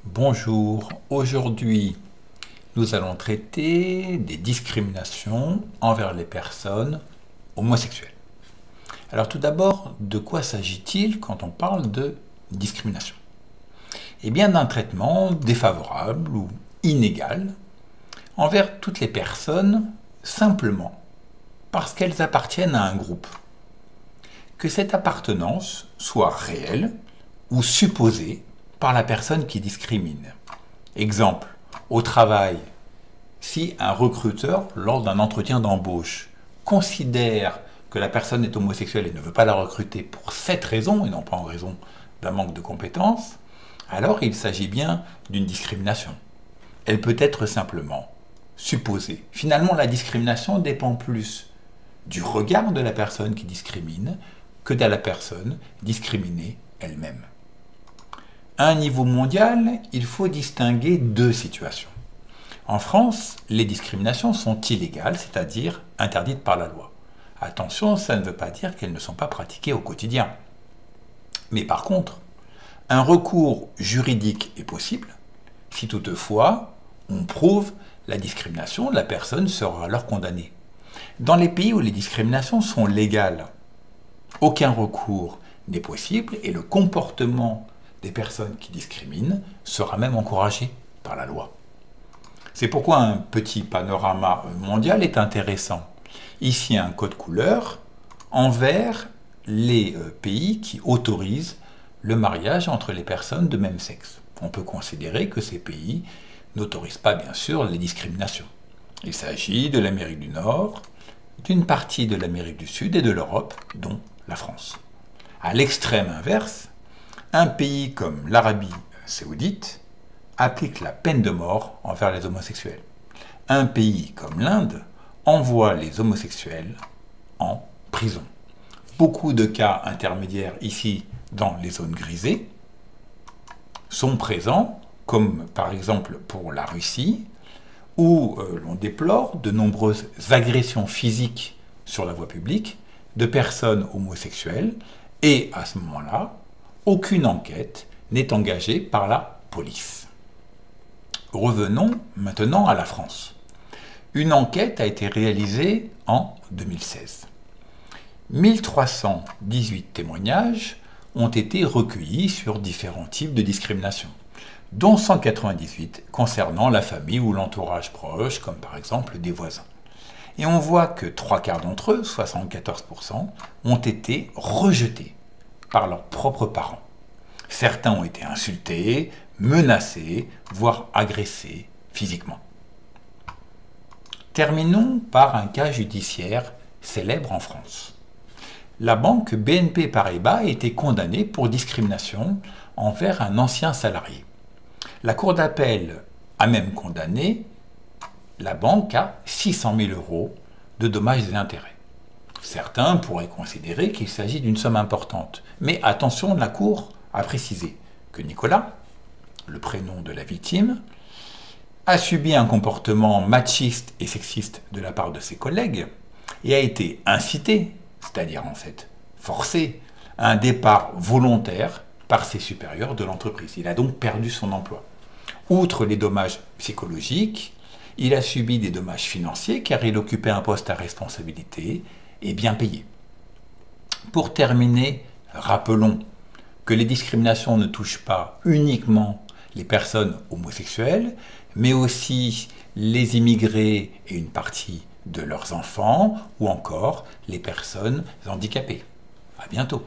Bonjour, aujourd'hui nous allons traiter des discriminations envers les personnes homosexuelles. Alors tout d'abord, de quoi s'agit-il quand on parle de discrimination? Eh bien d'un traitement défavorable ou inégal envers toutes les personnes simplement parce qu'elles appartiennent à un groupe. Que cette appartenance soit réelle ou supposée par la personne qui discrimine. Exemple, au travail, si un recruteur, lors d'un entretien d'embauche, considère que la personne est homosexuelle et ne veut pas la recruter pour cette raison, et non pas en raison d'un manque de compétences, alors il s'agit bien d'une discrimination. Elle peut être simplement supposée. Finalement, la discrimination dépend plus du regard de la personne qui discrimine que de la personne discriminée elle-même. À un niveau mondial, il faut distinguer deux situations. En France, les discriminations sont illégales, c'est-à-dire interdites par la loi. Attention, ça ne veut pas dire qu'elles ne sont pas pratiquées au quotidien. Mais par contre, un recours juridique est possible si toutefois on prouve la discrimination, la personne sera alors condamnée. Dans les pays où les discriminations sont légales, aucun recours n'est possible et le comportement des personnes qui discriminent sera même encouragé par la loi. C'est pourquoi un petit panorama mondial est intéressant. Ici, un code couleur envers les pays qui autorisent le mariage entre les personnes de même sexe. On peut considérer que ces pays n'autorisent pas, bien sûr, les discriminations. Il s'agit de l'Amérique du Nord, d'une partie de l'Amérique du Sud et de l'Europe, dont la France. À l'extrême inverse, un pays comme l'Arabie saoudite applique la peine de mort envers les homosexuels. Un pays comme l'Inde envoie les homosexuels en prison. Beaucoup de cas intermédiaires ici dans les zones grisées sont présents, comme par exemple pour la Russie, où l'on déplore de nombreuses agressions physiques sur la voie publique de personnes homosexuelles et à ce moment-là, aucune enquête n'est engagée par la police. Revenons maintenant à la France. Une enquête a été réalisée en 2016. 1318 témoignages ont été recueillis sur différents types de discrimination, dont 198 concernant la famille ou l'entourage proche, comme par exemple des voisins. Et on voit que 3/4 d'entre eux, 74%, ont été rejetés par leurs propres parents. Certains ont été insultés, menacés, voire agressés physiquement. Terminons par un cas judiciaire célèbre en France. La banque BNP Paribas a été condamnée pour discrimination envers un ancien salarié. La Cour d'appel a même condamné la banque à 600 000 € de dommages et intérêts. Certains pourraient considérer qu'il s'agit d'une somme importante, mais attention, la Cour a précisé que Nicolas, le prénom de la victime, a subi un comportement machiste et sexiste de la part de ses collègues et a été incité, c'est-à-dire en fait forcé, à un départ volontaire par ses supérieurs de l'entreprise. Il a donc perdu son emploi. Outre les dommages psychologiques, il a subi des dommages financiers car il occupait un poste à responsabilité et bien payé. Pour terminer, rappelons que les discriminations ne touchent pas uniquement les personnes homosexuelles, mais aussi les immigrés et une partie de leurs enfants, ou encore les personnes handicapées. À bientôt.